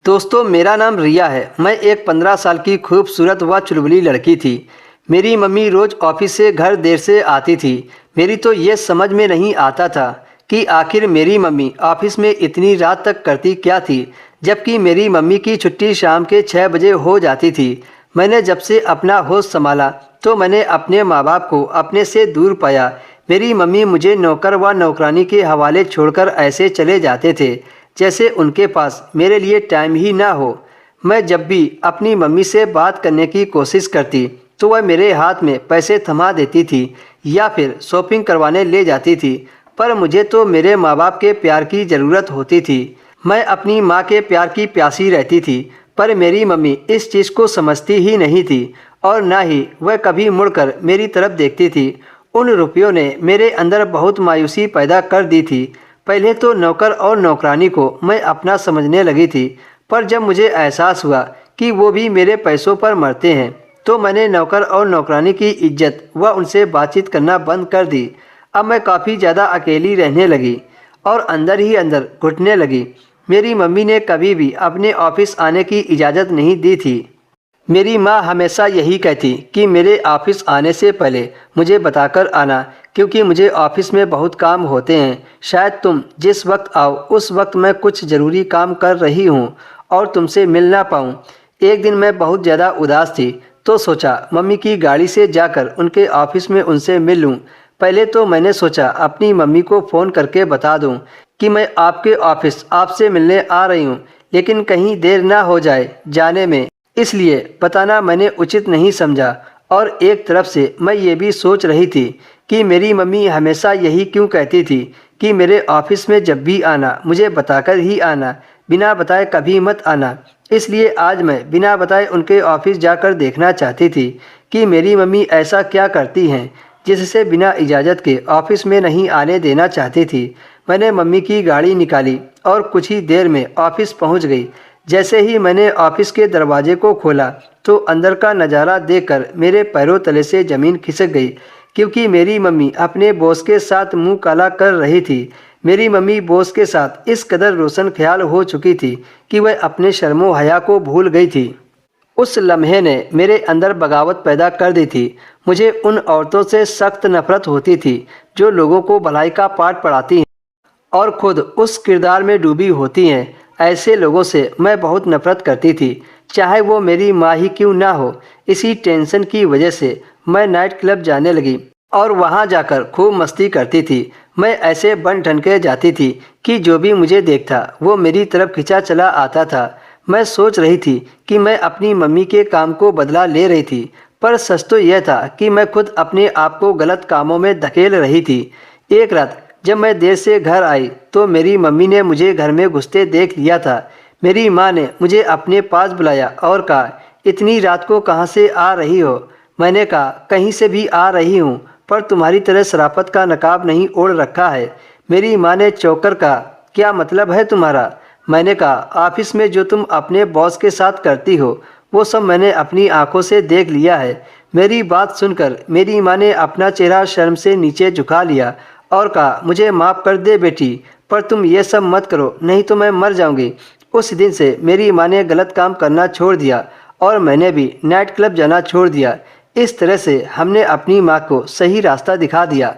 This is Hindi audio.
दोस्तों, मेरा नाम रिया है। मैं एक 15 साल की खूबसूरत व चुलबुली लड़की थी। मेरी मम्मी रोज़ ऑफिस से घर देर से आती थी। मेरी तो ये समझ में नहीं आता था कि आखिर मेरी मम्मी ऑफिस में इतनी रात तक करती क्या थी, जबकि मेरी मम्मी की छुट्टी शाम के 6 बजे हो जाती थी। मैंने जब से अपना होश संभाला तो मैंने अपने माँ बाप को अपने से दूर पाया। मेरी मम्मी मुझे नौकर व नौकरानी के हवाले छोड़कर ऐसे चले जाते थे जैसे उनके पास मेरे लिए टाइम ही ना हो। मैं जब भी अपनी मम्मी से बात करने की कोशिश करती तो वह मेरे हाथ में पैसे थमा देती थी या फिर शॉपिंग करवाने ले जाती थी, पर मुझे तो मेरे माँ बाप के प्यार की ज़रूरत होती थी। मैं अपनी माँ के प्यार की प्यासी रहती थी, पर मेरी मम्मी इस चीज़ को समझती ही नहीं थी और ना ही वह कभी मुड़कर मेरी तरफ देखती थी। उन रुपयों ने मेरे अंदर बहुत मायूसी पैदा कर दी थी। पहले तो नौकर और नौकरानी को मैं अपना समझने लगी थी, पर जब मुझे एहसास हुआ कि वो भी मेरे पैसों पर मरते हैं तो मैंने नौकर और नौकरानी की इज्जत व उनसे बातचीत करना बंद कर दी। अब मैं काफ़ी ज़्यादा अकेली रहने लगी और अंदर ही अंदर घुटने लगी। मेरी मम्मी ने कभी भी अपने ऑफिस आने की इजाज़त नहीं दी थी। मेरी माँ हमेशा यही कहती कि मेरे ऑफिस आने से पहले मुझे बताकर आना, क्योंकि मुझे ऑफिस में बहुत काम होते हैं। शायद तुम जिस वक्त आओ उस वक्त मैं कुछ ज़रूरी काम कर रही हूँ और तुमसे मिल ना पाऊँ। एक दिन मैं बहुत ज़्यादा उदास थी तो सोचा मम्मी की गाड़ी से जाकर उनके ऑफिस में उनसे मिल लूँ। पहले तो मैंने सोचा अपनी मम्मी को फ़ोन करके बता दूँ कि मैं आपके ऑफिस आपसे मिलने आ रही हूँ, लेकिन कहीं देर ना हो जाए जाने में, इसलिए बताना मैंने उचित नहीं समझा। और एक तरफ से मैं ये भी सोच रही थी कि मेरी मम्मी हमेशा यही क्यों कहती थी कि मेरे ऑफिस में जब भी आना मुझे बताकर ही आना, बिना बताए कभी मत आना। इसलिए आज मैं बिना बताए उनके ऑफिस जाकर देखना चाहती थी कि मेरी मम्मी ऐसा क्या करती हैं जिससे बिना इजाज़त के ऑफिस में नहीं आने देना चाहती थी। मैंने मम्मी की गाड़ी निकाली और कुछ ही देर में ऑफिस पहुंच गई। जैसे ही मैंने ऑफिस के दरवाजे को खोला तो अंदर का नज़ारा देखकर मेरे पैरों तले से ज़मीन खिसक गई, क्योंकि मेरी मम्मी अपने बॉस के साथ मुंह काला कर रही थी। मेरी मम्मी बॉस के साथ इस कदर रोशन ख्याल हो चुकी थी कि वह अपने शर्मो हया को भूल गई थी। उस लम्हे ने मेरे अंदर बगावत पैदा कर दी थी। मुझे उन औरतों से सख्त नफरत होती थी जो लोगों को भलाई का पाठ पढ़ाती हैं और खुद उस किरदार में डूबी होती हैं। ऐसे लोगों से मैं बहुत नफरत करती थी, चाहे वो मेरी माँ ही क्यों ना हो। इसी टेंशन की वजह से मैं नाइट क्लब जाने लगी और वहाँ जाकर खूब मस्ती करती थी। मैं ऐसे बन ठन के जाती थी कि जो भी मुझे देखता वो मेरी तरफ खिंचा चला आता था। मैं सोच रही थी कि मैं अपनी मम्मी के काम को बदला ले रही थी, पर सच तो यह था कि मैं खुद अपने आप को गलत कामों में धकेल रही थी। एक रात जब मैं देर से घर आई तो मेरी मम्मी ने मुझे घर में घुसते देख लिया था। मेरी माँ ने मुझे अपने पास बुलाया और कहा, इतनी रात को कहाँ से आ रही हो? मैंने कहा, कहीं से भी आ रही हूँ, पर तुम्हारी तरह शराफत का नकाब नहीं ओढ़ रखा है। मेरी माँ ने चौंक कर कहा, क्या मतलब है तुम्हारा? मैंने कहा, ऑफिस में जो तुम अपने बॉस के साथ करती हो वो सब मैंने अपनी आंखों से देख लिया है। मेरी बात सुनकर मेरी माँ ने अपना चेहरा शर्म से नीचे झुका लिया और कहा, मुझे माफ़ कर दे बेटी, पर तुम ये सब मत करो, नहीं तो मैं मर जाऊंगी। उस दिन से मेरी माँ ने गलत काम करना छोड़ दिया और मैंने भी नाइट क्लब जाना छोड़ दिया। इस तरह से हमने अपनी माँ को सही रास्ता दिखा दिया।